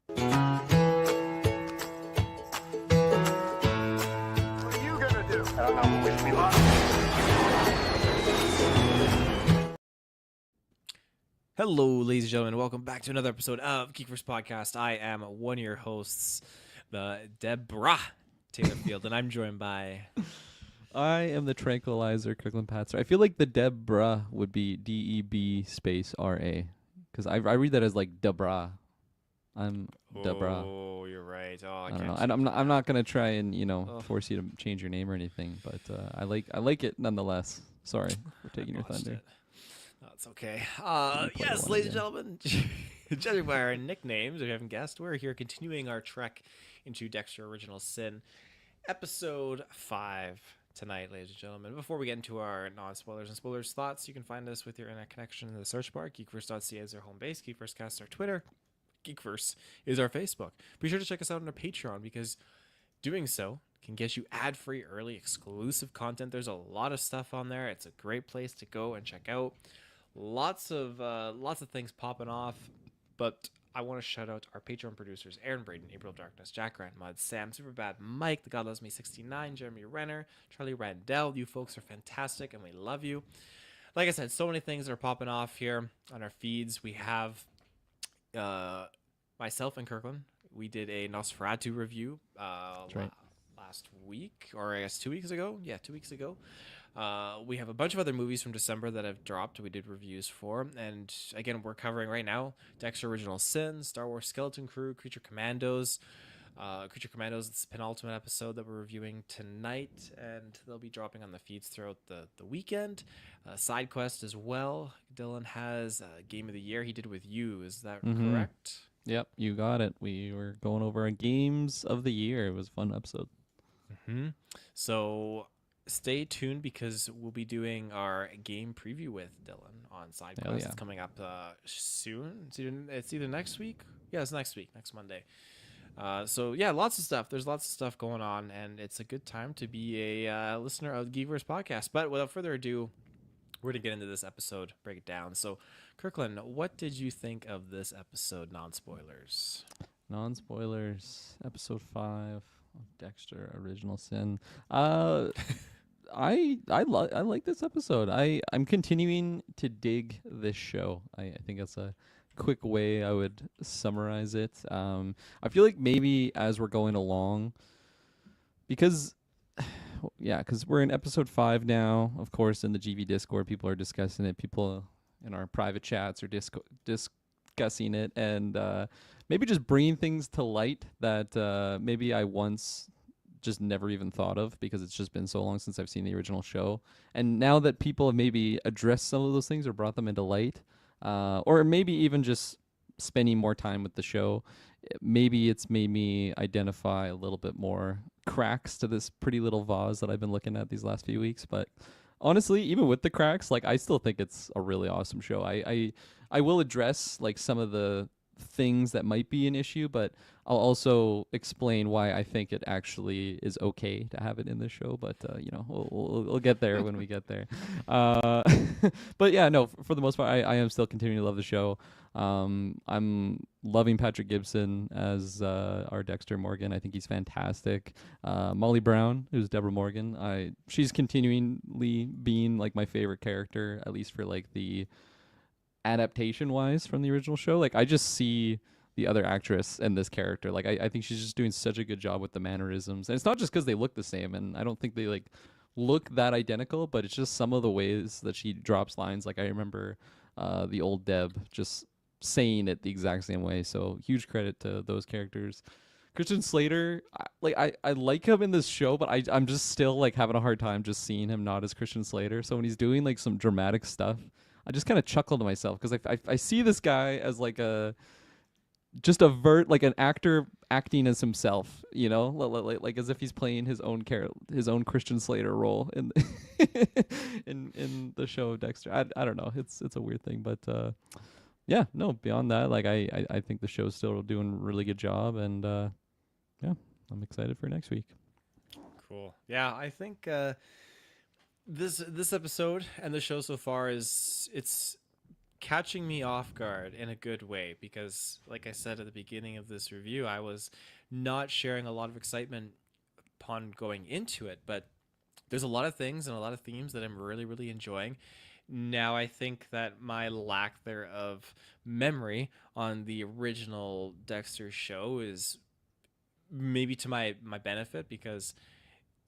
What are you gonna do? I don't know. Wish me luck. Hello, ladies and gentlemen. Welcome back to another episode of GeekVerse Podcast. I am one of your hosts, the Deborah Taylorfield, and I'm joined by... I am the tranquilizer, Kirkland Patzer. I feel like the Debra would be DEB space RA, because I read that as like Debra. I'm Debra. Oh, you're right. Oh, I don't know. And I'm not gonna try and force you to change your name or anything, but I like it nonetheless. Sorry for taking your thunder. No, it's okay. Play Yes, one ladies and again. gentlemen, judging by our nicknames, if you haven't guessed, we're here continuing our trek into Dexter Original Sin, episode 5 tonight, ladies and gentlemen. Before we get into our non-spoilers and spoilers thoughts, you can find us with your internet connection in the search bar. GeekVerse.ca is our home base. GeekVerseCast is our Twitter. GeekVerse is our Facebook. Be sure to check us out on our Patreon, because doing so can get you ad-free, early, exclusive content. There's a lot of stuff on there. It's a great place to go and check out. Lots of things popping off, but I want to shout out our Patreon producers: Aaron Braden, April of Darkness, Jack Grant, Mud, Sam, Superbad, Mike, The God Loves Me 69, Jeremy Renner, Charlie Randell. You folks are fantastic, and we love you. Like I said, so many things are popping off here on our feeds. We have myself and Kirkland. We did a Nosferatu review right. last week, or I guess 2 weeks ago. Yeah, 2 weeks ago. We have a bunch of other movies from December that have dropped. We did reviews for, and again, we're covering right now Dexter Original Sin, Star Wars Skeleton Crew, Creature Commandos. Creature Commandos, it's the penultimate episode that we're reviewing tonight, and they'll be dropping on the feeds throughout the weekend. Side Quest as well. Dylan has Game of the Year he did with you. Is that correct? Yep, you got it. We were going over our games of the year. It was a fun episode. So stay tuned, because we'll be doing our game preview with Dylan on Side Quest. Yeah. It's coming up soon. It's either next week. Yeah, it's next week, next Monday. So yeah, lots of stuff. There's lots of stuff going on, and it's a good time to be a listener of the GeekVerse podcast. But without further ado, we're going to get into this episode, break it down. So, Kirkland, what did you think of this episode, non-spoilers? Non-spoilers, episode 5 of Dexter Original Sin. I like this episode. I'm continuing to dig this show. I think that's a quick way I would summarize it. I feel like maybe as we're going along, because we're in episode 5 now. Of course, in the GV Discord, people are discussing it. People in our private chats are discussing it, and maybe just bringing things to light that maybe I once just never even thought of, because it's just been so long since I've seen the original show. And now that people have maybe addressed some of those things or brought them into light, or maybe even just spending more time with the show, maybe it's made me identify a little bit more cracks to this pretty little vase that I've been looking at these last few weeks. But honestly, even with the cracks, like, I still think it's a really awesome show. I will address like some of the things that might be an issue, but I'll also explain why I think it actually is okay to have it in this show. But we'll get there when we get there. But yeah, no, for the most part, I am still continuing to love the show. I'm loving Patrick Gibson as our Dexter Morgan. I think he's fantastic. Molly Brown, who's Deborah Morgan, she's continually being like my favorite character, at least for like the adaptation wise from the original show. Like, I just see the other actress and this character. Like, I think she's just doing such a good job with the mannerisms, and it's not just because they look the same, and I don't think they like look that identical, but it's just some of the ways that she drops lines. Like, I remember the old Deb just saying it the exact same way. So huge credit to those characters. Christian Slater, I like him in this show, but I'm just still like having a hard time just seeing him not as Christian Slater. So when he's doing like some dramatic stuff, I just kind of chuckle to myself, because I see this guy as like an actor acting as himself, like as if he's playing his own Christian Slater role in in the show Dexter. I don't know, it's a weird thing, but yeah, no, beyond that, like I think the show's still doing a really good job, and yeah, I'm excited for next week. Cool. Yeah, I think this episode and the show so far it's catching me off guard in a good way because, like I said at the beginning of this review, I was not sharing a lot of excitement upon going into it, but there's a lot of things and a lot of themes that I'm really, really enjoying. Now, I think that my lack thereof memory on the original Dexter show is maybe to my benefit because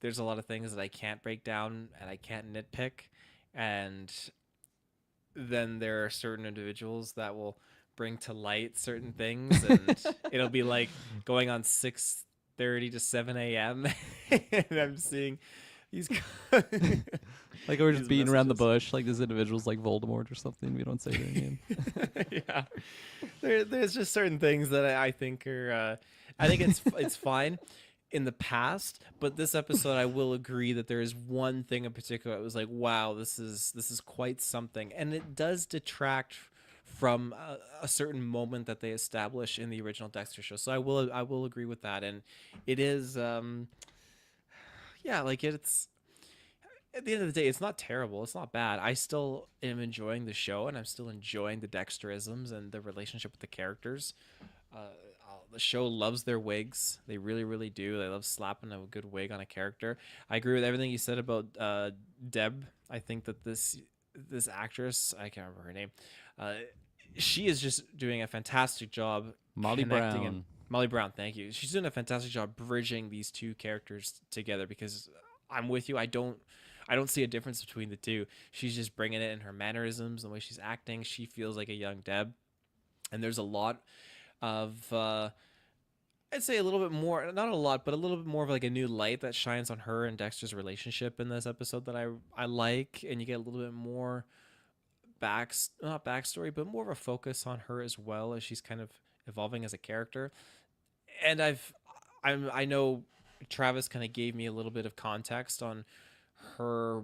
there's a lot of things that I can't break down and I can't nitpick. And then there are certain individuals that will bring to light certain things, and it'll be like going on 6:30 to 7 a.m. and I'm seeing these Like we're just these beating around the messages. bush, like this individual's like Voldemort or something. We don't say their name. Yeah, there's just certain things that I think are I think it's fine in the past, but this episode I will agree that there is one thing in particular that was like, wow, this is quite something, and it does detract from a certain moment that they establish in the original Dexter show. So I will agree with that, and it is yeah, like it's at the end of the day, it's not terrible. It's not bad. I still am enjoying the show, and I'm still enjoying the Dexterisms and the relationship with the characters. The show loves their wigs. They really, really do. They love slapping a good wig on a character. I agree with everything you said about Deb. I think that this actress, I can't remember her name, uh, she is just doing a fantastic job. Molly connecting Brown. and Molly Brown, thank you. She's doing a fantastic job bridging these two characters together because I'm with you. I don't see a difference between the two. She's just bringing it in her mannerisms, the way she's acting. She feels like a young Deb, and there's a lot of I'd say a little bit more, not a lot, but a little bit more of like a new light that shines on her and Dexter's relationship in this episode that I like, and you get a little bit more not backstory, but more of a focus on her as well as she's kind of evolving as a character. And I know Travis kind of gave me a little bit of context on her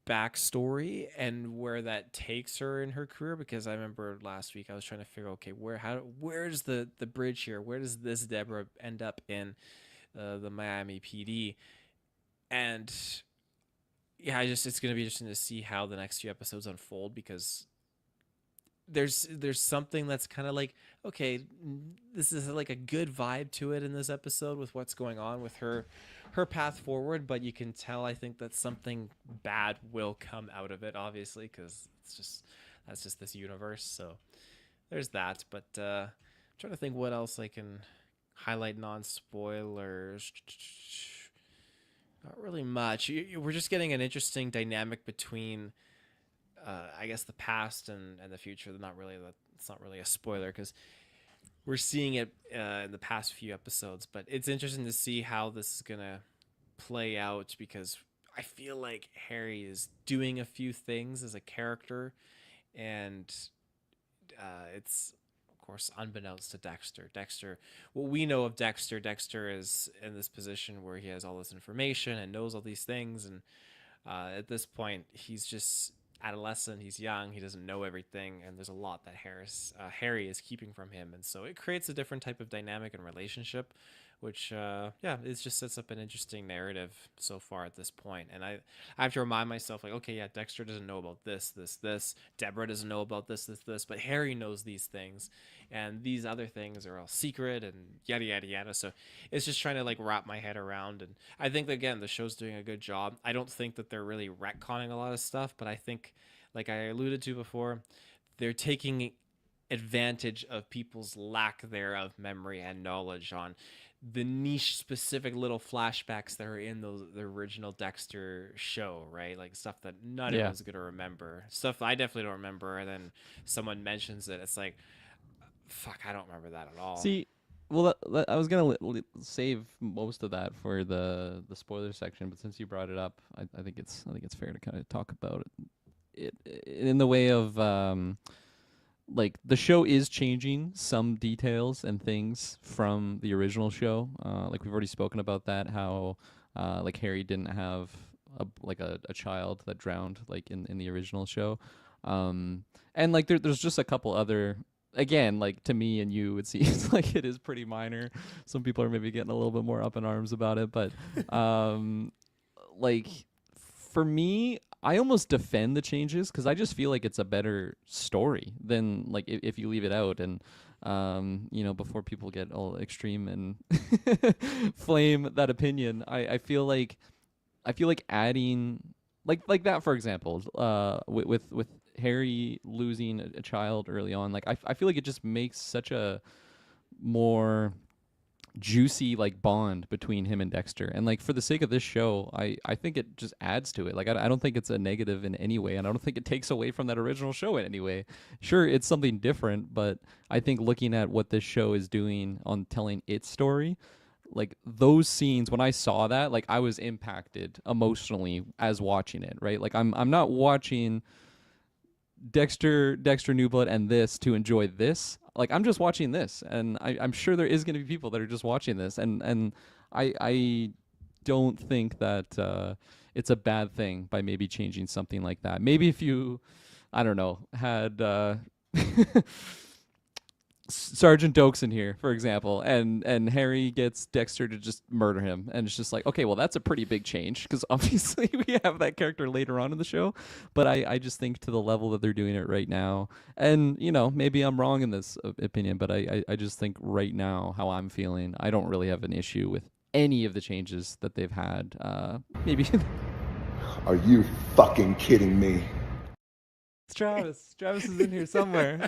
backstory and where that takes her in her career, because I remember last week I was trying to figure out, okay, where's the bridge here, where does this Deborah end up in the Miami PD? And yeah, it's going to be interesting to see how the next few episodes unfold, because there's something that's kind of like, okay, this is like a good vibe to it in this episode with what's going on with her path forward, but you can tell, I think, that something bad will come out of it, obviously, because that's just this universe. So there's that. But I'm trying to think what else I can highlight non-spoilers. Not really much. We're just getting an interesting dynamic between I guess the past and the future. It's not really a spoiler because we're seeing it in the past few episodes, but it's interesting to see how this is gonna play out, because I feel like Harry is doing a few things as a character, and it's of course unbeknownst to Dexter. What we know of Dexter is in this position where he has all this information and knows all these things, and at this point he's just adolescent, he's young, he doesn't know everything, and there's a lot that Harry is keeping from him, and so it creates a different type of dynamic and relationship, which yeah, it just sets up an interesting narrative so far at this point. And I have to remind myself, like, okay, yeah, Dexter doesn't know about this, Deborah doesn't know about this, but Harry knows these things, and these other things are all secret and yada yada yada. So it's just trying to like wrap my head around, and I think again the show's doing a good job. I don't think that they're really retconning a lot of stuff, but I think, like I alluded to before, they're taking advantage of people's lack thereof memory and knowledge on the niche specific little flashbacks that are in the original Dexter show, right? Like stuff that not Yeah. everyone's gonna remember, stuff I definitely don't remember, and then someone mentions it, it's like, fuck, I don't remember that at all. See, well, I was gonna save most of that for the spoiler section, but since you brought it up, I think it's fair to kind of talk about it in the way of like the show is changing some details and things from the original show. Like we've already spoken about that, how like Harry didn't have a child that drowned like in the original show, and like there's just a couple other. Again, like to me and you, it seems like it is pretty minor. Some people are maybe getting a little bit more up in arms about it, but like for me, I almost defend the changes because I just feel like it's a better story than like if you leave it out. And before people get all extreme and flame that opinion, I feel like adding like that, for example, with Harry losing a child early on, like I feel like it just makes such a more juicy like bond between him and Dexter. And like for the sake of this show, I think it just adds to it. Like I don't think it's a negative in any way, and I don't think it takes away from that original show in any way. Sure, it's something different, but I think looking at what this show is doing on telling its story, like those scenes, when I saw that, like I was impacted emotionally as watching it, right? Like I'm not watching Dexter New Blood and this to enjoy this. Like I'm just watching this, and I'm sure there is going to be people that are just watching this, and I don't think that it's a bad thing by maybe changing something like that. Maybe if you, I don't know, had Sergeant Dokes in here, for example, and Harry gets Dexter to just murder him, and it's just like, okay, well, that's a pretty big change because obviously we have that character later on in the show, but I just think to the level that they're doing it right now, and maybe I'm wrong in this opinion, but I just think right now how I'm feeling, I don't really have an issue with any of the changes that they've had. Maybe Are you fucking kidding me? it's Travis. Travis is in here somewhere.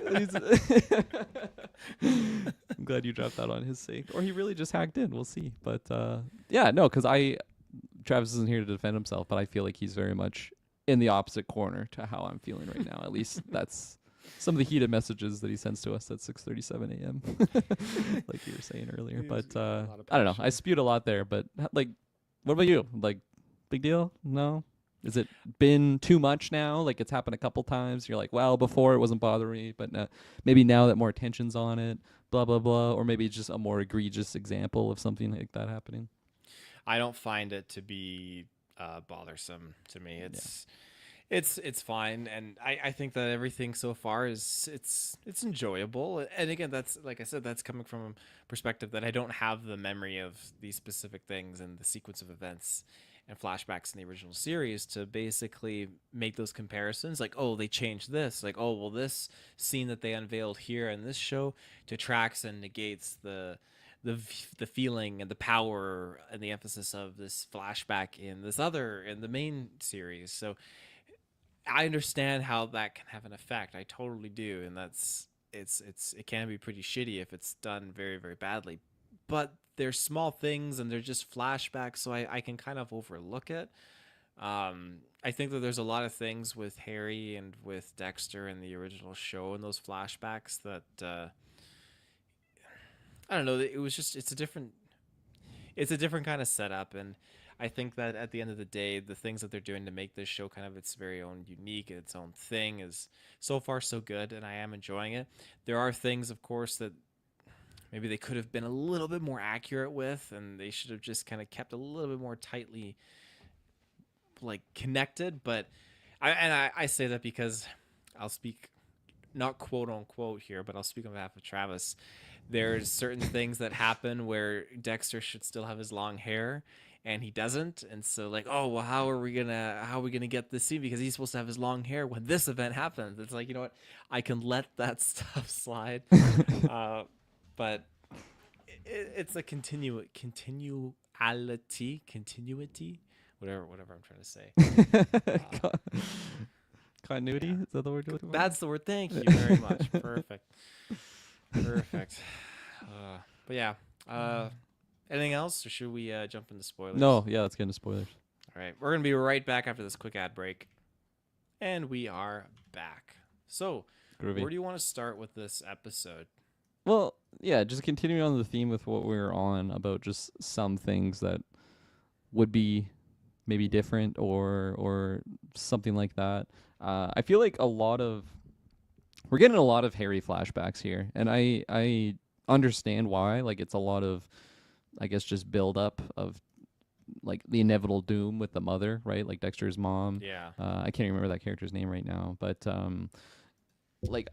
I'm glad you dropped that on his sake. Or he really just hacked in. We'll see. But yeah, no, because Travis isn't here to defend himself, but I feel like he's very much in the opposite corner to how I'm feeling right now. At least that's some of the heated messages that he sends to us at 6:37 a.m. like you were saying earlier. But I don't know. I spewed a lot there. But like, what about you? Like, big deal? No? Has it been too much now? Like it's happened a couple times. You're like, well, before it wasn't bothering me, but maybe now that more attention's on it, blah, blah, blah. Or maybe it's just a more egregious example of something like that happening. I don't find it to be bothersome to me. It's fine, and I think that everything so far is it's enjoyable. And again, that's like I said, that's coming from a perspective that I don't have the memory of these specific things and the sequence of events and flashbacks in the original series to basically make those comparisons. Like, oh, they changed this. Like, oh, well, this scene that they unveiled here in this show detracts and negates the feeling and the power and the emphasis of this flashback in the main series. So I understand how that can have an effect. I totally do, and it can be pretty shitty if it's done very, very badly. But they're small things and they're just flashbacks, so I can kind of overlook it. I think that there's a lot of things with Harry and with Dexter in the original show and those flashbacks that I don't know. It's a different kind of setup, and I think that at the end of the day, the things that they're doing to make this show kind of its very own unique, its own thing, is so far so good, and I am enjoying it. There are things, of course, that maybe they could have been a little bit more accurate with, and they should have just kind of kept a little bit more tightly like connected. But I say that because I'll speak not quote unquote here, but I'll speak on behalf of Travis. There's certain things that happen where Dexter should still have his long hair and he doesn't, and so like, oh well, how are we gonna get this scene because he's supposed to have his long hair when this event happens? It's like, you know what, I can let that stuff slide. But it's a continuity, whatever I'm trying to say. Continuity? Yeah. Is that the word you're looking for? That's the word. Thank you very much. Perfect. But yeah. Anything else, or should we jump into spoilers? No, yeah, let's get into spoilers. All right. We're going to be right back after this quick ad break. And we are back. So, Groovy. where do you want to start with this episode? Well, yeah, just continuing on the theme with what we were on about just some things that would be maybe different or something like that. I feel like we're getting a lot of Harry flashbacks here, and I understand why. Like, it's a lot of, I guess, just build up of like the inevitable doom with the mother, right? Like Dexter's mom. Yeah. I can't remember that character's name right now, but like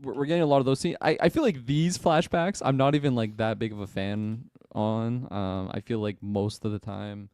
we're getting a lot of those scenes. I feel like these flashbacks, I'm not even like that big of a fan on. I feel like most of the time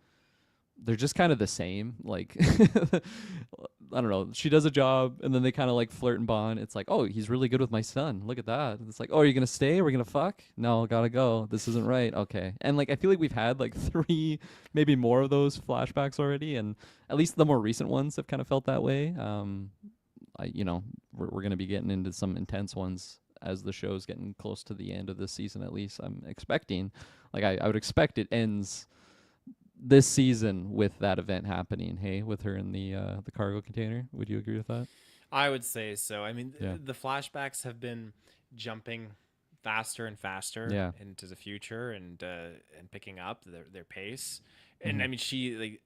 they're just kind of the same. Like, I don't know. She does a job, and then they kind of like flirt and bond. It's like, oh, he's really good with my son. Look at that. It's like, oh, are you gonna stay? We're gonna fuck? No, gotta go. This isn't right. Okay. And like, I feel like we've had like 3, maybe more of those flashbacks already, and at least the more recent ones have kind of felt that way. We're gonna be getting into some intense ones as the show's getting close to the end of this season. At least I'm expecting. Like, I would expect it ends this season with that event happening. Hey, with her in the cargo container. Would you agree with that? I would say so. I mean, Yeah. the flashbacks have been jumping faster and faster Yeah. into the future and picking up their pace. And Mhm. I mean, she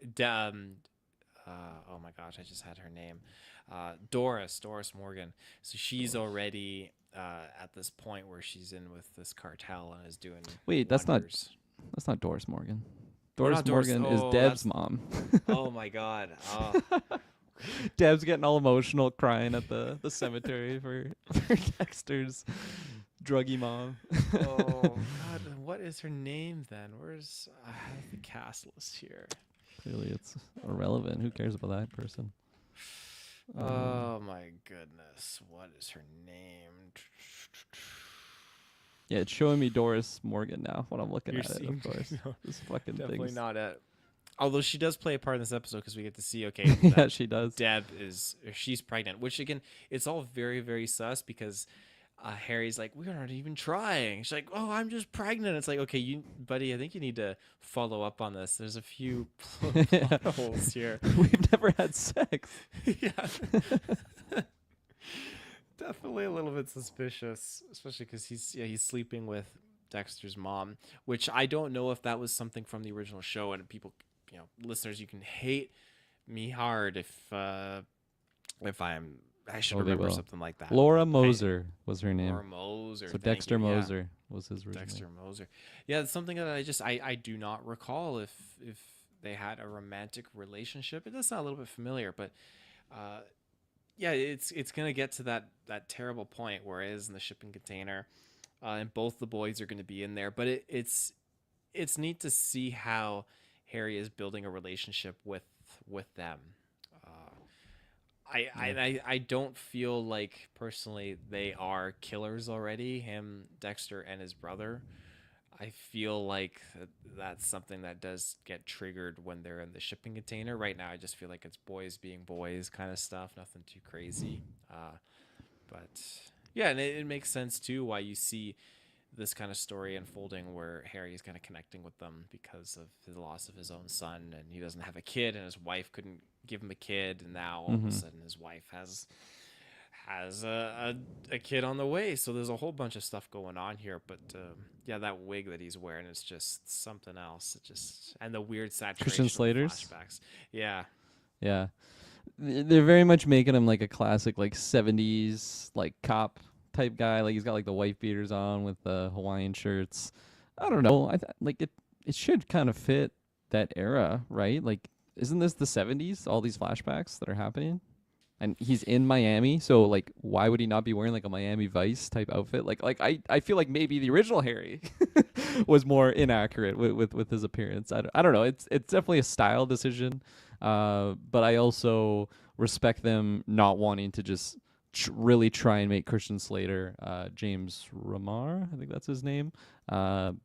oh my gosh, I just had her name, Doris Morgan. So she's already at this point where she's in with this cartel and is doing Wait, that's wonders. not Doris Morgan. Oh, Doris not Doris. Morgan Oh, is Deb's that's- mom. Oh my god. Oh. Deb's getting all emotional, crying at the cemetery for Dexter's druggy mom. Oh god, what is her name then? Where's I have the cast list here? Clearly, it's irrelevant. Who cares about that person? Oh my goodness, what is her name? Yeah, it's showing me Doris Morgan now when I'm looking You're at it. seeing- Of course, no, this fucking Definitely thing's not it. Although she does play a part in this episode because we get to see, okay, yeah, that she does. Deb she's pregnant, which again, it's all very, very sus because Harry's like, we're not even trying. She's like, oh, I'm just pregnant. It's like, okay, buddy, I think you need to follow up on this. There's a few plot holes here. We've never had sex. Yeah. Definitely a little bit suspicious, especially because he's sleeping with Dexter's mom, which I don't know if that was something from the original show. And people, listeners, you can hate me hard if I should Oh, they remember will. something like that. Laura Moser was her name. Laura Moser. So thank Dexter you, yeah. Moser was his original. Dexter Moser. Yeah, it's something that I do not recall if they had a romantic relationship. It does sound a little bit familiar, but yeah, it's gonna get to that terrible point where it is in the shipping container, and both the boys are gonna be in there. But it's neat to see how Harry is building a relationship with them. I don't feel like personally they are killers already, him, Dexter, and his brother. I feel like that's something that does get triggered when they're in the shipping container. Right now, I just feel like it's boys being boys kind of stuff, nothing too crazy. But yeah, and it makes sense too why you see this kind of story unfolding where Harry is kind of connecting with them because of the loss of his own son, and he doesn't have a kid, and his wife couldn't give him a kid, and now all of a sudden his wife has a kid on the way. So there's a whole bunch of stuff going on here. But yeah, that wig that he's wearing is just something else. And the weird saturation Christian of the Slater's? flashbacks. Yeah. Yeah. They're very much making him like a classic like 70s like cop type guy. Like he's got like the wife beaters on with the Hawaiian shirts. I don't know. Like it should kind of fit that era, right? Like isn't this the 70s? All these flashbacks that are happening? And he's in Miami, so like why would he not be wearing like a Miami Vice type outfit? Like I feel like maybe the original Harry was more inaccurate with his appearance. I don't know. It's definitely a style decision. But I also respect them not wanting to just really try and make Christian Slater James Remar, I think that's his name,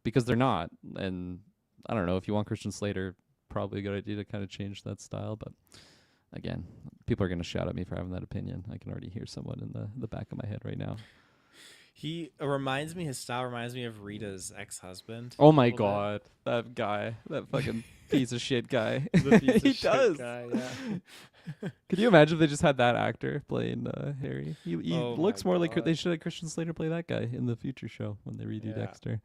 because they're not. And I don't know, if you want Christian Slater, probably a good idea to kind of change that style. But again, people are going to shout at me for having that opinion. I can already hear someone in the back of my head right now. His style reminds me of Rita's ex-husband. Oh my God, that guy, that fucking piece of shit guy. He does. Guy, yeah. Could you imagine if they just had that actor playing Harry? He Oh looks my more like God. they should have Christian Slater play that guy in the future show when they redo Yeah. Dexter.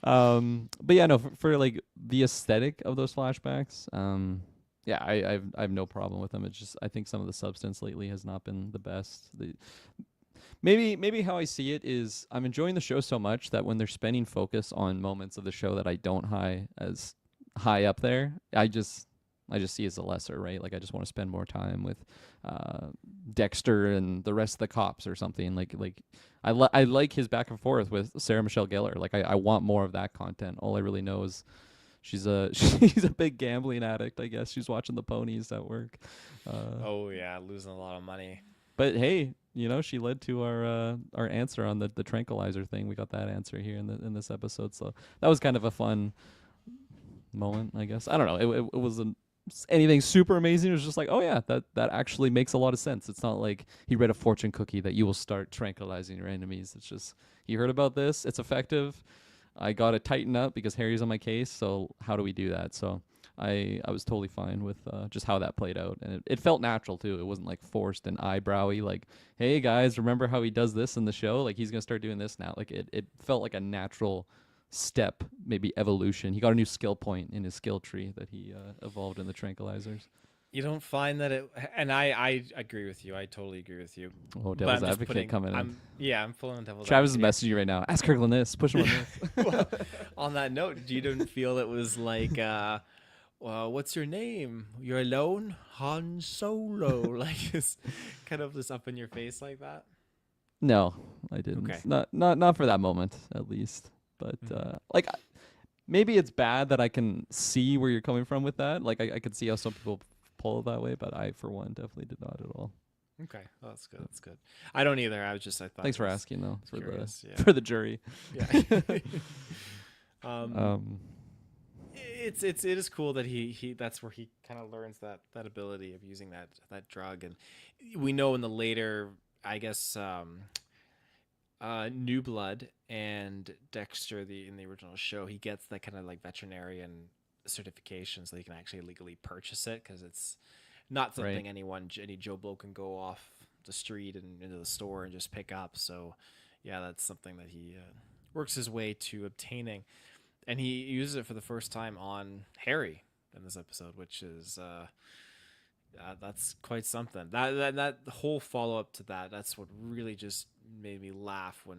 But yeah, no, for like the aesthetic of those flashbacks, yeah, I have no problem with them. It's just I think some of the substance lately has not been the best. Maybe how I see it is I'm enjoying the show so much that when they're spending focus on moments of the show that I don't as high up there, I just see as a lesser, right? Like I just want to spend more time with Dexter and the rest of the cops or something. Like I like his back and forth with Sarah Michelle Gellar. Like I want more of that content. All I really know is she's a she's a big gambling addict. I guess she's watching the ponies at work. Oh yeah, losing a lot of money. But hey, she led to our answer on the tranquilizer thing. We got that answer here in this episode, so that was kind of a fun moment, I guess. I don't know. It wasn't anything super amazing. It was just like, oh yeah, that actually makes a lot of sense. It's not like he read a fortune cookie that you will start tranquilizing your enemies. It's just he heard about this. It's effective. I got to tighten up because Harry's on my case. So how do we do that? So I was totally fine with just how that played out, and it felt natural too. It wasn't like forced and eyebrowy. Like, hey guys, remember how he does this in the show? Like he's gonna start doing this now. Like it felt like a natural step, maybe evolution. He got a new skill point in his skill tree that he evolved in the tranquilizers. You don't find that and I agree with you. I totally agree with you. Oh, But devil's I'm just advocate putting, coming in. I'm pulling devil's Travis is advocate. messaging you right now. Ask Kirkland this. Push him on this. Well, on that note, you didn't feel it was like, well, what's your name? You're alone? Han Solo. Like, it's kind of just up in your face like that. No, I didn't. Okay. Not for that moment, at least. But like, maybe it's bad that I can see where you're coming from with that. Like, I could see how some people pull it that way, but I, for one, definitely did not at all. Okay, well, that's good. That's good. I don't either. I thought. Thanks for it was asking, though, for curious, the yeah. for the jury. Yeah. It Um, is cool that he that's where he kind of learns that ability of using that drug, and we know in the later, I guess, New Blood and Dexter, in the original show, he gets that kind of like veterinarian certification so he can actually legally purchase it, because it's not something any Joe Blow can go off the street and into the store and just pick up. So yeah, that's something that he works his way to obtaining, and he uses it for the first time on Harry in this episode, which is that's quite something. That whole follow up to that's what really just made me laugh. When,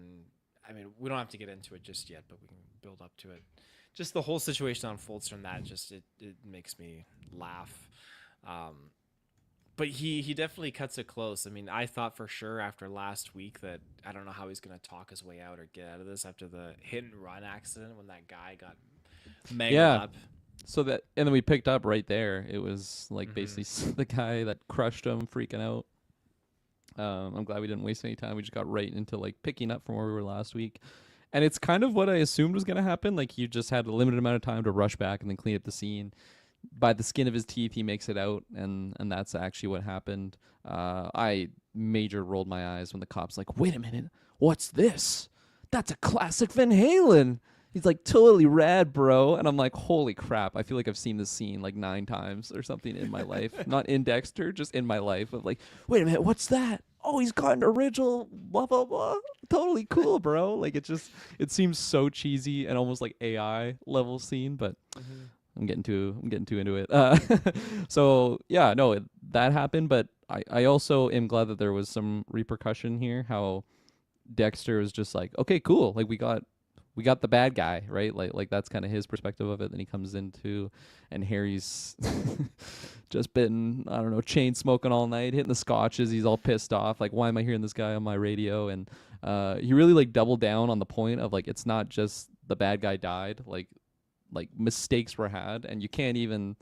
I mean, we don't have to get into it just yet, but we can build up to it. Just the whole situation unfolds from that. Just it makes me laugh. But he definitely cuts it close. I mean, I thought for sure after last week that I don't know how he's gonna talk his way out or get out of this after the hit and run accident when that guy got mangled up. So that, and then we picked up right there. It was like basically the guy that crushed him freaking out. I'm glad we didn't waste any time. We just got right into like picking up from where we were last week. And it's kind of what I assumed was going to happen. Like, you just had a limited amount of time to rush back and then clean up the scene. By the skin of his teeth, he makes it out, and that's actually what happened. I major rolled my eyes when the cop's like, wait a minute, what's this? That's a classic Van Halen. He's like, totally rad, bro. And I'm like, holy crap. I feel like I've seen this scene like 9 times or something in my life. Not in Dexter, just in my life. Of like, wait a minute, what's that? Oh, he's got an original, blah, blah, blah. Totally cool, bro. Like, it seems so cheesy and almost like AI level scene, but I'm getting too into it. So yeah, no, that happened, but I also am glad that there was some repercussion here. How Dexter was just like, okay, cool. Like, we got the bad guy, right? Like that's kind of his perspective of it. Then he comes into, and Harry's just been, I don't know, chain smoking all night, hitting the scotches. He's all pissed off. Like, why am I hearing this guy on my radio? And he really like doubled down on the point of like, it's not just the bad guy died. Like mistakes were had, and you can't even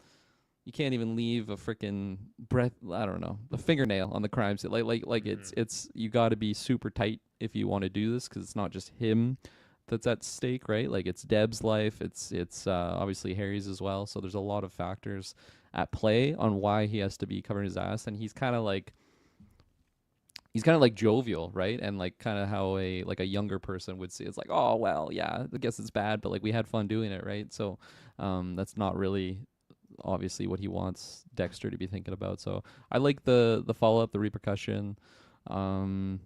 leave a freaking breath. I don't know, a fingernail on the crime scene. Like it's you got to be super tight if you want to do this, because it's not just him that's at stake, right? Like, it's Deb's life, it's obviously Harry's as well. So there's a lot of factors at play on why he has to be covering his ass, and he's kind of like jovial, right? And like kind of how a younger person would see. It's like, oh well, yeah, I guess it's bad, but like, we had fun doing it, right? So that's not really obviously what he wants Dexter to be thinking about. So I like the follow up, the repercussion, and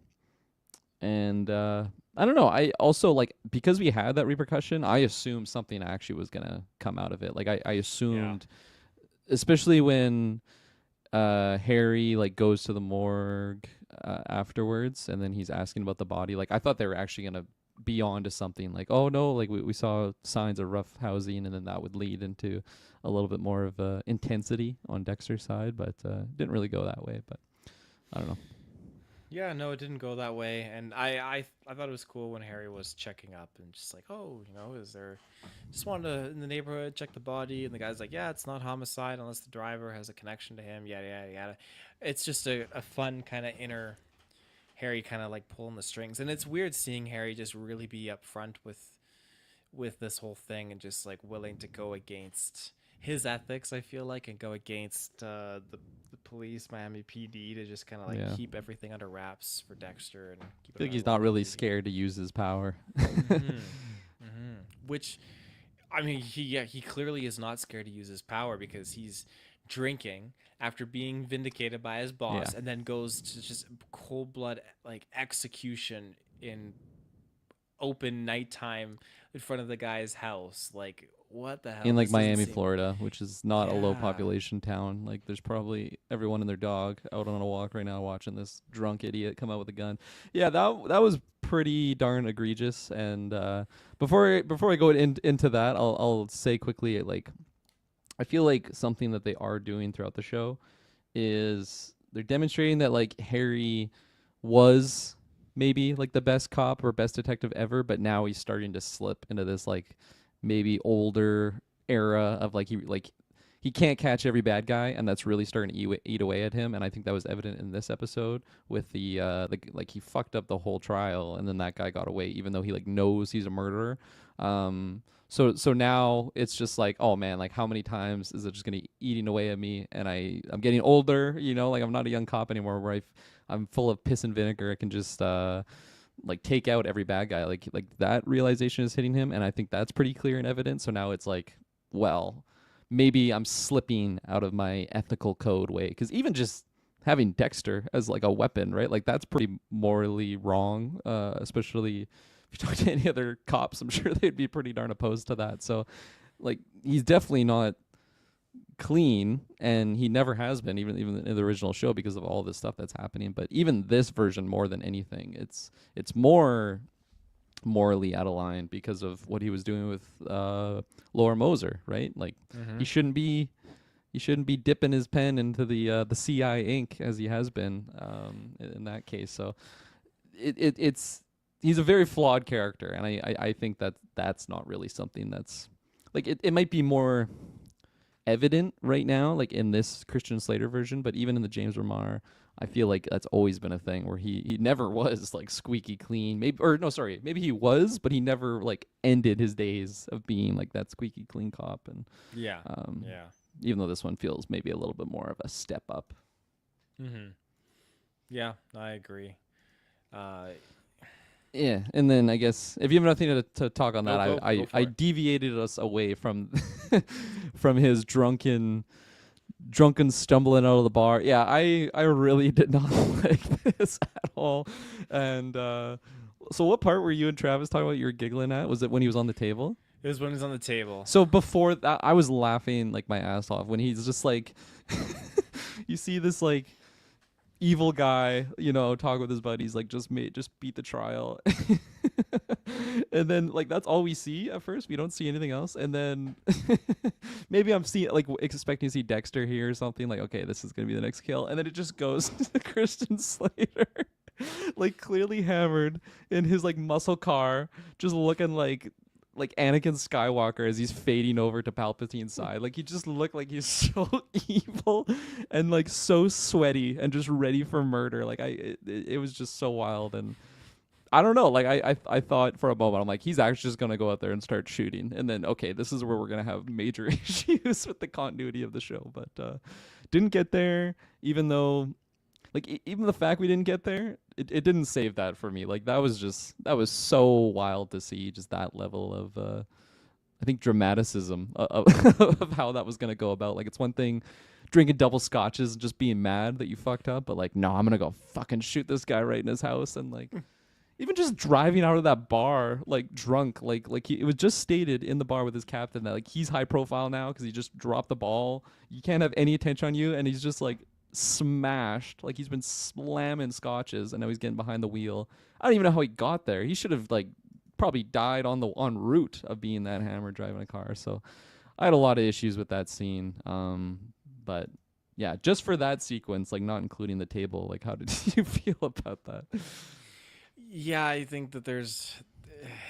I don't know. I also, like, because we had that repercussion, I assumed something actually was gonna come out of it. Like, I assumed, especially when Harry like goes to the morgue afterwards, and then he's asking about the body. Like, I thought they were actually gonna be on to something. Like, oh no, like we saw signs of rough housing, and then that would lead into a little bit more of intensity on Dexter's side. But didn't really go that way. But I don't know. Yeah, no, it didn't go that way, and I thought it was cool when Harry was checking up and just like, oh, is there? Just wanted to in the neighborhood check the body, and the guy's like, yeah, it's not homicide unless the driver has a connection to him. Yada yada yada. It's just a fun kind of inner Harry kind of like pulling the strings, and it's weird seeing Harry just really be upfront with this whole thing and just like willing to go against his ethics. I feel like and go against the police, Miami PD, to just kind of like Yeah. keep everything under wraps for Dexter and keep I feel like it he's under not really lock. scared to use his power. Which, I mean, he clearly is not scared to use his power because he's drinking after being vindicated by his boss, Yeah. and then goes to just cold blood like execution in open nighttime in front of the guy's house. Like, what the hell? In like This doesn't Miami, seem- Florida, which is not a low Yeah. population town. Like there's probably everyone and their dog out on a walk right now watching this drunk idiot come out with a gun. Yeah, that was pretty darn egregious. And before I go into that, I'll say quickly, like, I feel like something that they are doing throughout the show is they're demonstrating that like Harry was maybe like the best cop or best detective ever, but now he's starting to slip into this like maybe older era of like he can't catch every bad guy, and that's really starting to eat away at him. And I think that was evident in this episode with the like he fucked up the whole trial, and then that guy got away, even though he like knows he's a murderer. So now it's just like, oh man, like how many times is it just gonna eating away at me? And I'm getting older, like I'm not a young cop anymore, where I'm full of piss and vinegar. I can just like take out every bad guy. Like that realization is hitting him, and I think that's pretty clear and evident. So now it's like, well, maybe I'm slipping out of my ethical code way, because even just having Dexter as like a weapon, right? Like that's pretty morally wrong, especially if you talk to any other cops. I'm sure they'd be pretty darn opposed to that. So like he's definitely not clean, and he never has been, even in the original show, because of all this stuff that's happening. But even this version, more than anything, it's more morally out of line because of what he was doing with Laura Moser, right? Like he shouldn't be dipping his pen into the CI ink as he has been in that case. So it's he's a very flawed character, and I think that's not really something that's like it might be more evident right now, like in this Christian Slater version, but even in the James Remar, I feel like that's always been a thing where he never was like squeaky clean. Maybe he was, but he never like ended his days of being like that squeaky clean cop. And Yeah. even though this one feels maybe a little bit more of a step up. Yeah, I agree. Yeah, and then I guess if you have nothing to talk on that, Go for I it. deviated us away from from his drunken stumbling out of the bar. Yeah, I really did not like this at all. And so what part were you and Travis talking about you were giggling at? Was it when he was on the table? It was when he was on the table. So before that, I was laughing like my ass off when he's just like, you see this like evil guy, talk with his buddies, like just beat the trial. And then like that's all we see at first. We don't see anything else. And then maybe I'm seeing like expecting to see Dexter here or something, like, okay, this is gonna be the next kill. And then it just goes to Christian Slater, like clearly hammered in his like muscle car, just looking like Anakin Skywalker as he's fading over to Palpatine's side. Like he just looked like he's so evil and like so sweaty and just ready for murder. Like it was just so wild. And I don't know, like I thought for a moment, I'm like, he's actually just gonna go out there and start shooting, and then okay, this is where we're gonna have major issues with the continuity of the show. But didn't get there, even though like even the fact we didn't get there, it didn't save that for me. Like that was so wild to see, just that level of I think dramaticism of how that was gonna go about. Like it's one thing drinking double scotches and just being mad that you fucked up, but like, no, I'm gonna go fucking shoot this guy right in his house. And like even just driving out of that bar like drunk, like it was just stated in the bar with his captain that like he's high profile now because he just dropped the ball. You can't have any attention on you, and he's just like smashed, like he's been slamming scotches, and now he's getting behind the wheel. I don't even know how he got there. He should have like probably died en route of being that hammered driving a car. So I had a lot of issues with that scene, but yeah, just for that sequence, like not including the table, like how did you feel about that? Yeah, I think that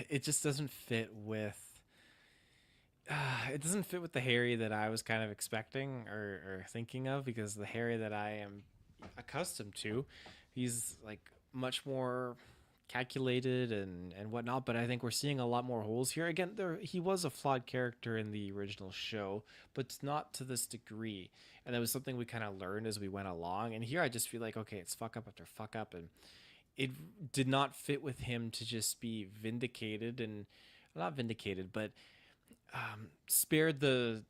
it just doesn't fit with. It doesn't fit with the Harry that I was kind of expecting or thinking of, because the Harry that I am accustomed to, he's like much more calculated and whatnot. But I think we're seeing a lot more holes here. Again, he was a flawed character in the original show, but not to this degree. And that was something we kind of learned as we went along. And here I just feel like, okay, it's fuck up after fuck up, and it did not fit with him to just be vindicated and not vindicated, but spared the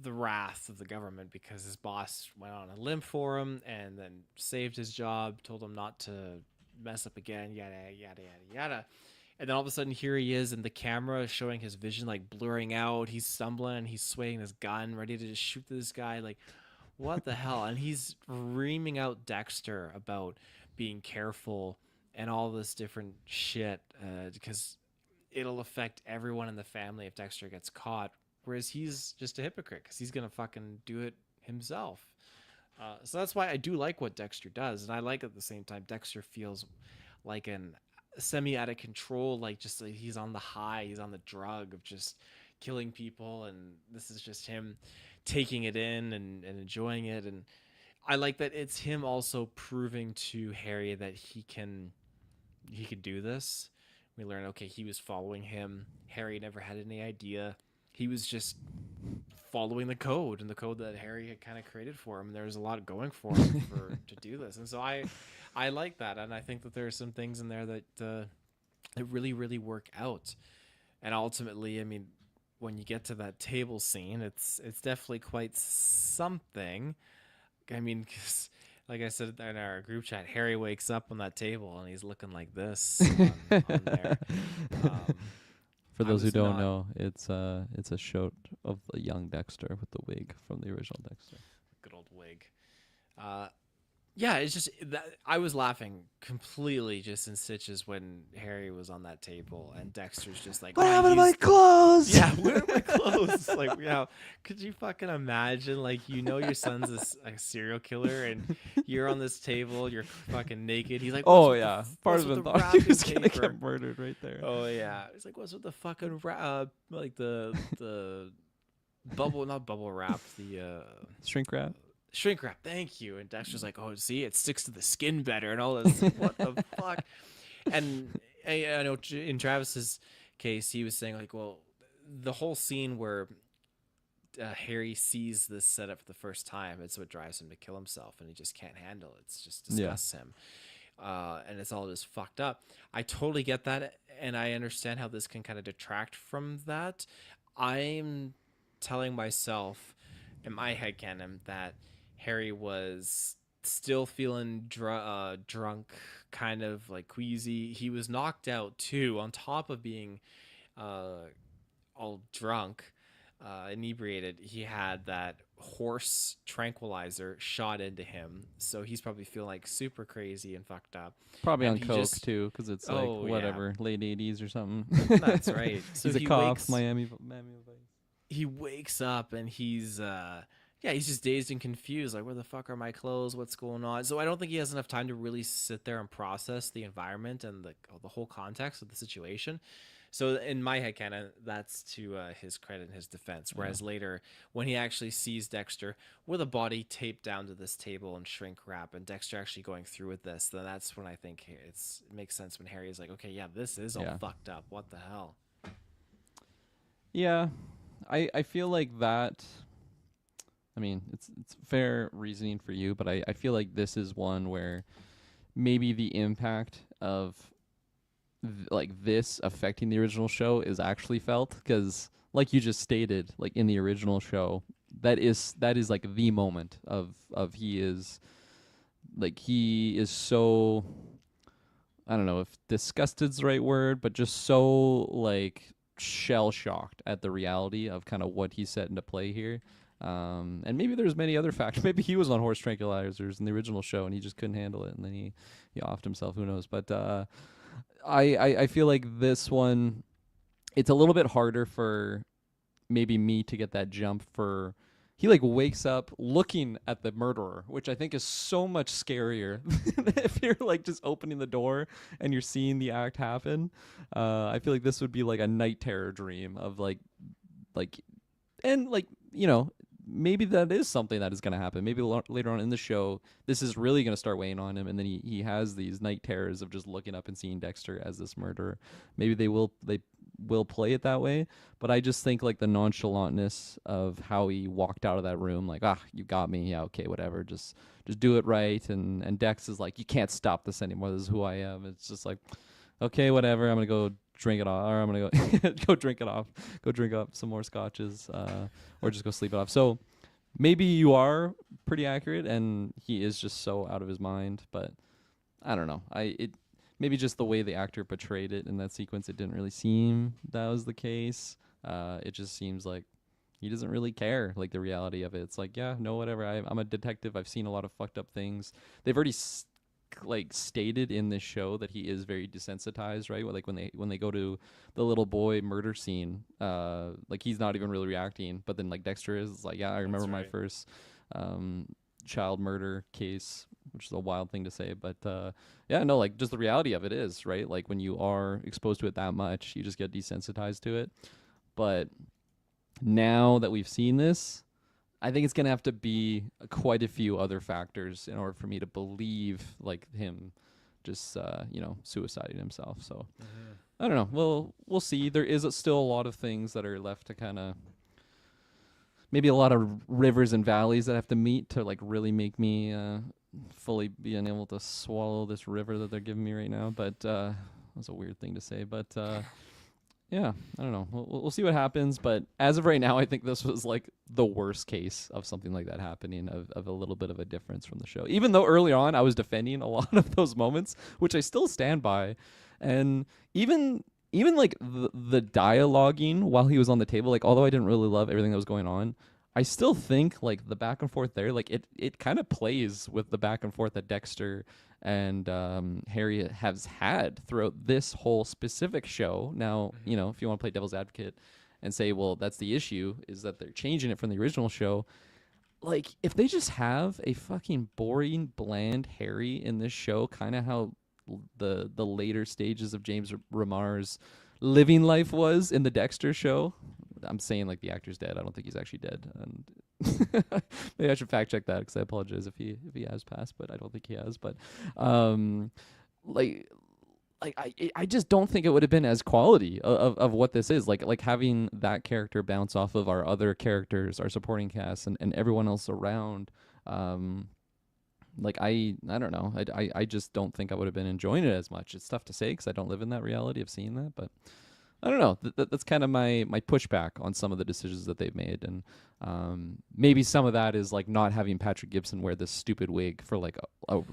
wrath of the government because his boss went on a limb for him and then saved his job, told him not to mess up again, yada yada yada yada. And then all of a sudden, here he is, and the camera is showing his vision like blurring out. He's stumbling, he's swaying his gun, ready to just shoot this guy. Like, what the hell? And he's reaming out Dexter about being careful and all this different shit, because it'll affect everyone in the family if Dexter gets caught. Whereas he's just a hypocrite because he's gonna fucking do it himself. So that's why I do like what Dexter does, and I like at the same time Dexter feels like an semi out of control, like just like he's on the high, he's on the drug of just killing people, and this is just him taking it in and enjoying it. And I like that it's him also proving to Harry that he can do this. We learn, okay, he was following him. Harry never had any idea. He was just following the code, and the code that Harry had kind of created for him. And there was a lot going for him to do this. And so I like that, and I think that there are some things in there that really really work out. And ultimately, I mean, when you get to that table scene, it's definitely quite something. I mean, 'cause like I said in our group chat, Harry wakes up on that table and he's looking like this on there. For I those who was don't not- know, it's a shot of a young Dexter with the wig from the original Dexter. Good old wig. Yeah, it's just that I was laughing completely just in stitches when Harry was on that table and Dexter's just like, What "Oh, happened to my he's- clothes? Yeah, where are my clothes?" Like, yeah, could you fucking imagine? Like, your son's a serial killer, and you're on this table, you're fucking naked. He's like, "What's Oh with yeah, what's part of with him the thought he wrapping was gonna paper?" get murdered right there. Oh yeah, he's like, "What's with the fucking like the bubble, not bubble wrap, the Shrink wrap. shrink wrap." Thank you. And Dexter's like, "Oh, see, it sticks to the skin better," and all this. What the fuck? And I know in Travis's case, he was saying like, well, the whole scene where Harry sees this setup for the first time, it's what drives him to kill himself, and he just can't handle it. It's just disgusts him. And it's all just fucked up. I totally get that, and I understand how this can kind of detract from that. I'm telling myself in my headcanon that Harry was still feeling drunk, kind of like queasy. He was knocked out too, on top of being all drunk, inebriated. He had that horse tranquilizer shot into him, so he's probably feeling like super crazy and fucked up. Probably And on he coke just- too, because it's like Oh, yeah. whatever, late '80s or something. That's right. So He's a he cop, wakes- Miami Vice. He wakes up and he's he's just dazed and confused, like, where the fuck are my clothes, what's going on? So I don't think he has enough time to really sit there and process the environment and the whole context of the situation. So in my head canon, that's to his credit and his defense. Whereas later, when he actually sees Dexter with a body taped down to this table and shrink wrap, and Dexter actually going through with this, then that's when I think it makes sense when Harry is like, okay, yeah, this is all fucked up. What the hell? Yeah, I feel like that. I mean, it's fair reasoning for you, but I feel like this is one where maybe the impact of like this affecting the original show is actually felt, because like you just stated, like in the original show, that is like the moment of he is so, I don't know if disgusted's the right word, but just so like shell shocked at the reality of kind of what he set into play here. And maybe there's many other factors. Maybe he was on horse tranquilizers in the original show and he just couldn't handle it, and then he offed himself. Who knows? But I feel like this one, it's a little bit harder for maybe me to get that jump for he like wakes up looking at the murderer, which I think is so much scarier than if you're like just opening the door and you're seeing the act happen. I feel like this would be like a night terror dream of like and like maybe that is something that is going to happen. Maybe later on in the show, this is really going to start weighing on him, and then he has these night terrors of just looking up and seeing Dexter as this murderer. Maybe they will play it that way, but I just think like the nonchalantness of how he walked out of that room, like, you got me, yeah, okay, whatever, just do it right, and Dex is like, you can't stop this anymore. This is who I am. It's just like, okay, whatever, I'm gonna go drink it off, or I'm gonna go go drink it off, go drink up some more scotches, or just go sleep it off. So maybe you are pretty accurate, and he is just so out of his mind. But I don't know. Maybe just the way the actor portrayed it in that sequence, it didn't really seem that was the case. It just seems like he doesn't really care, like the reality of it. It's like, yeah, no, whatever. I'm a detective. I've seen a lot of fucked up things. They've already like stated in this show that he is very desensitized, right? Like when they go to the little boy murder scene, like he's not even really reacting, but then like Dexter is like, yeah, I remember my first child murder case, which is a wild thing to say, but yeah, no, like just the reality of it is, right? Like when you are exposed to it that much, you just get desensitized to it. But now that we've seen this, I think it's gonna have to be quite a few other factors in order for me to believe like him just suiciding himself. So I don't know. We'll see. There is still a lot of things that are left to kind of, maybe a lot of rivers and valleys that have to meet to like really make me fully being able to swallow this river that they're giving me right now. But that's a weird thing to say. But yeah, I don't know. We'll see what happens. But as of right now, I think this was like the worst case of something like that happening, of a little bit of a difference from the show. Even though early on I was defending a lot of those moments, which I still stand by. And even like the dialoguing while he was on the table, like although I didn't really love everything that was going on, I still think like the back and forth there, like it kind of plays with the back and forth that Dexter and Harry has had throughout this whole specific show. Now, if you want to play devil's advocate and say, well, that's the issue, is that they're changing it from the original show. Like, if they just have a fucking boring, bland Harry in this show, kind of how the later stages of James Remar's living life was in the Dexter show. I'm saying like the actor's dead. I don't think he's actually dead, and maybe I should fact check that because I apologize if he has passed, but I don't think he has. But I just don't think it would have been as quality of what this is, like having that character bounce off of our other characters, our supporting cast, and everyone else around. Like I don't know. I just don't think I would have been enjoying it as much. It's tough to say because I don't live in that reality of seeing that, but I don't know. That's kind of my pushback on some of the decisions that they've made, and maybe some of that is like not having Patrick Gibson wear this stupid wig for like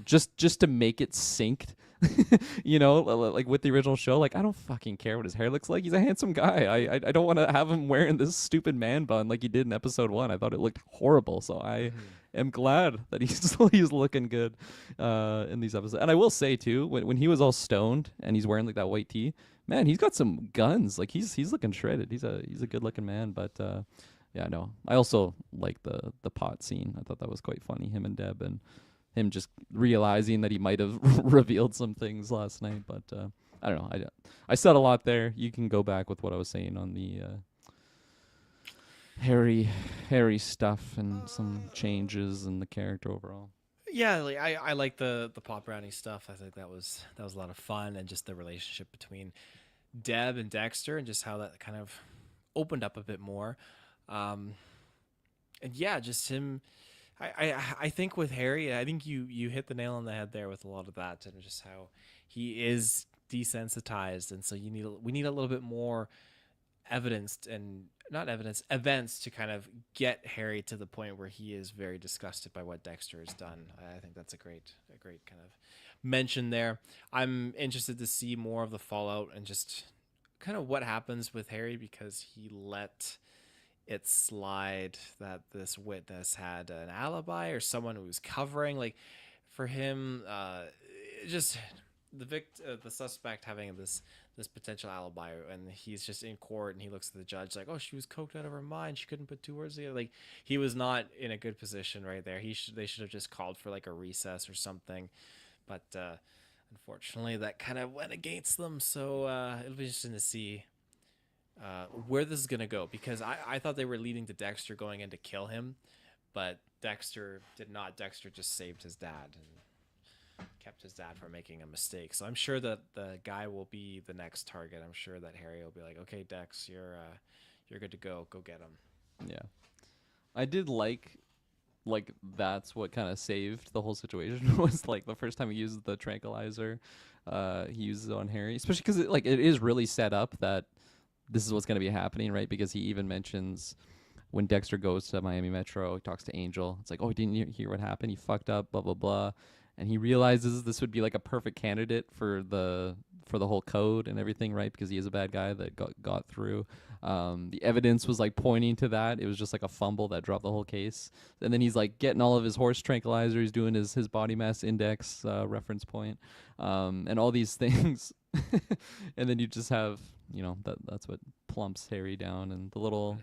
just to make it synced, like with the original show. Like I don't fucking care what his hair looks like. He's a handsome guy. I don't want to have him wearing this stupid man bun like he did in episode 1. I thought it looked horrible. So I am glad that he's looking good in these episodes. And I will say too, when he was all stoned and he's wearing like that white tee, man, he's got some guns. Like he's looking shredded. He's a good looking man. But yeah, no. I also like the pot scene. I thought that was quite funny. Him and Deb, and him just realizing that he might have revealed some things last night. But I don't know. I said a lot there. You can go back with what I was saying on the Harry stuff and some changes in the character overall. Yeah, like I like the pot brownie stuff. I think that was a lot of fun, and just the relationship between Deb and Dexter, and just how that kind of opened up a bit more. And yeah, just him. I think with Harry, I think you hit the nail on the head there with a lot of that, and just how he is desensitized, and so we need a little bit more evidence, and not evidence, events to kind of get Harry to the point where he is very disgusted by what Dexter has done. I think that's a great kind of mention there. I'm interested to see more of the fallout and just kind of what happens with Harry, because he let it slide that this witness had an alibi or someone who was covering. Like for him, just the suspect having this potential alibi, and he's just in court, and he looks at the judge like, oh, she was coked out of her mind, she couldn't put two words together. Like, he was not in a good position right there. They should have just called for like a recess or something, but unfortunately that kind of went against them. So it'll be interesting to see where this is gonna go, because I thought they were leading to Dexter going in to kill him, but Dexter did not. Dexter just saved his dad and kept his dad from making a mistake. So I'm sure that the guy will be the next target. I'm sure that Harry will be like, okay, Dex, you're good to go. Go get him. Yeah, I did like that's what kind of saved the whole situation was like the first time he used the tranquilizer. He uses it on Harry, especially because it is really set up that this is what's going to be happening, right? Because he even mentions when Dexter goes to Miami Metro, he talks to Angel. It's like, oh, didn't you hear what happened? He fucked up, blah blah blah, and he realizes this would be like a perfect candidate for the whole code and everything, right? Because he is a bad guy that got through. The evidence was like pointing to that. It was just like a fumble that dropped the whole case. And then he's like getting all of his horse tranquilizer. He's doing his body mass index reference point, and all these things. And then you just have, that's what plumps Harry down, and the little.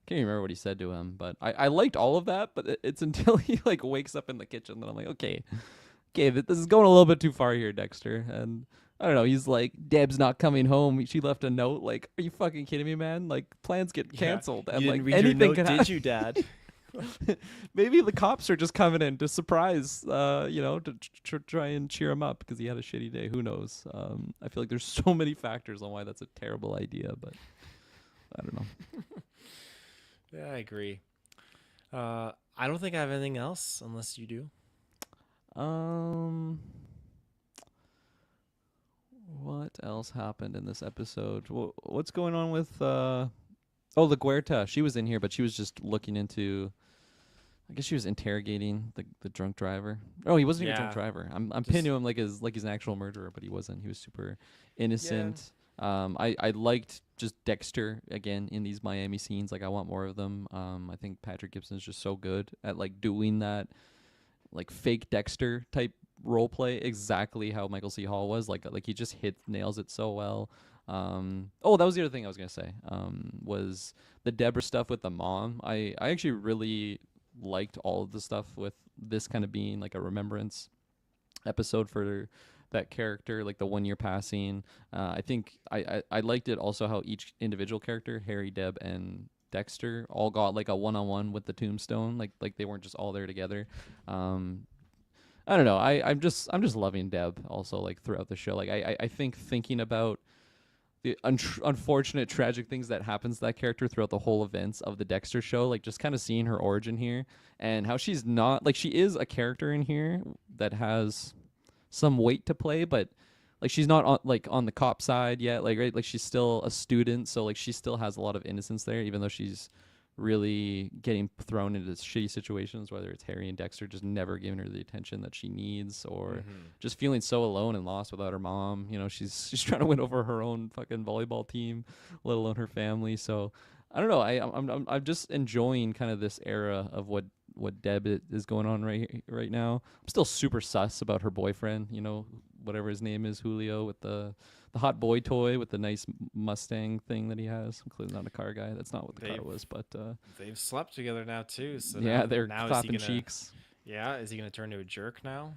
Can't even remember what he said to him, but I liked all of that. But it's until he like wakes up in the kitchen that I'm like, okay, this is going a little bit too far here, Dexter. And I don't know. He's like, Deb's not coming home. She left a note. Like, are you fucking kidding me, man? Like, plans get canceled, and You like didn't read your anything note, can did happen. you, Dad? Maybe the cops are just coming in to surprise, to try and cheer him up because he had a shitty day. Who knows? I feel like there's so many factors on why that's a terrible idea, but I don't know. Yeah, I agree. I don't think I have anything else unless you do. What else happened in this episode? What's going on with La Guerta? She was in here, but she was just looking into. I guess she was interrogating the drunk driver. Oh, he wasn't even a drunk Yeah. driver. I'm Just- pinning him like he's an actual murderer, but he wasn't. He was super innocent. I liked just Dexter again in these Miami scenes. Like, I want more of them. I think Patrick Gibson is just so good at like doing that, like fake Dexter type role play, exactly how Michael C. Hall was. Like he just nails it so well. Oh, that was the other thing I was gonna say. Was the Deborah stuff with the mom. I actually really liked all of the stuff with this kind of being like a remembrance episode for that character, like the 1 year passing. I think I liked it also how each individual character, Harry, Deb, and Dexter, all got like a one-on-one with the tombstone. Like they weren't just all there together. I don't know. I'm just loving Deb also, like throughout the show. Like I think thinking about the unfortunate tragic things that happens to that character throughout the whole events of the Dexter show, like just kind of seeing her origin here and how she's not like, she is a character in here that has some weight to play, but like she's not on the cop side yet, like, right? Like she's still a student, so like she still has a lot of innocence there, even though she's really getting thrown into shitty situations, whether it's Harry and Dexter just never giving her the attention that she needs, or just feeling so alone and lost without her mom. She's trying to win over her own fucking volleyball team, let alone her family. So I don't know. I'm just enjoying kind of this era of what Deb is going on right now. I'm still super sus about her boyfriend, whatever his name is, Julio, with the hot boy toy with the nice Mustang thing that he has. I'm clearly not a car guy. That's not what the car was, but They've slept together now too. So yeah, they're now clapping cheeks. Yeah, is he gonna turn into a jerk now?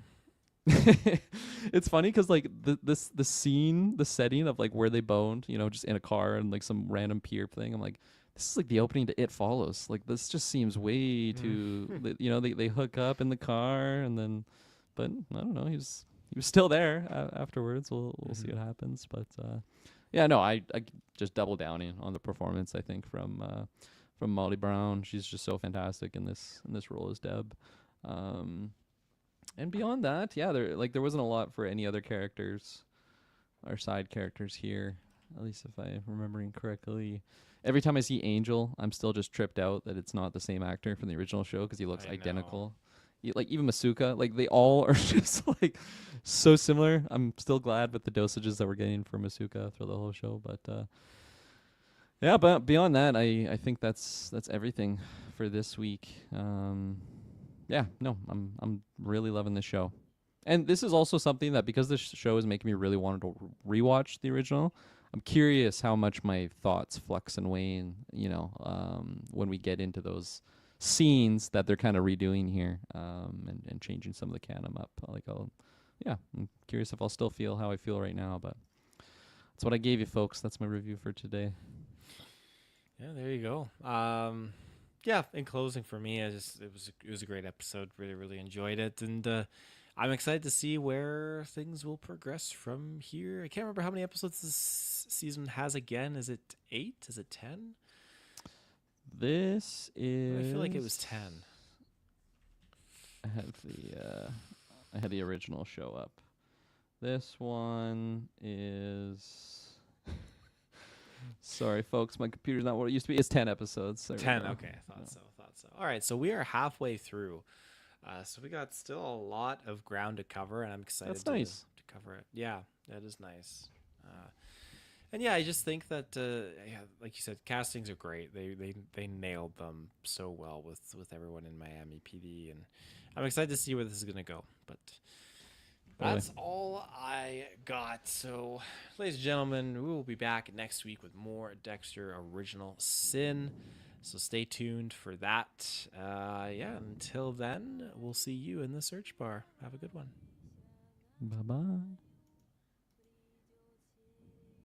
It's funny because like the scene, the setting of like where they boned, just in a car and like some random pier thing. I'm like, this is like the opening to It Follows. Like, this just seems way too. They hook up in the car and then, but I don't know. He was still there afterwards. We'll see what happens. But yeah, no, I just double downing on the performance. I think from Molly Brown. She's just so fantastic in this role as Deb. And beyond that, yeah, there wasn't a lot for any other characters or side characters here, at least if I'm remembering correctly. Every time I see Angel, I'm still just tripped out that it's not the same actor from the original show because he looks identical. Like even Masuka, like they all are just like so similar. I'm still glad with the dosages that we're getting for Masuka through the whole show, but yeah. But beyond that, I think that's everything for this week. Yeah, no, I'm really loving this show. And this is also something that, because this show is making me really want to rewatch the original, I'm curious how much my thoughts flux and wane, when we get into those scenes that they're kind of redoing here, and changing some of the canon up. I'm curious if I'll still feel how I feel right now, but that's what I gave you, folks. That's my review for today. Yeah, there you go. Yeah, in closing for me, it was a great episode. Really, really enjoyed it, and I'm excited to see where things will progress from here. I can't remember how many episodes this season has again. Is it 8? Is it 10? This is. I feel like it was 10. I had the original show up. This one is. Sorry, folks. My computer's not what it used to be. It's 10 episodes. There we 10. go. Okay, I thought so. All right, so we are halfway through. So we got still a lot of ground to cover, and I'm excited That's nice. to cover it. Yeah, that is nice. And yeah, I just think that, like you said, castings are great. They nailed them so well with everyone in Miami PD, and I'm excited to see where this is gonna go. But that's all I got. So, ladies and gentlemen, we will be back next week with more Dexter Original Sin. So stay tuned for that. Until then, we'll see you in the search bar. Have a good one. Bye-bye.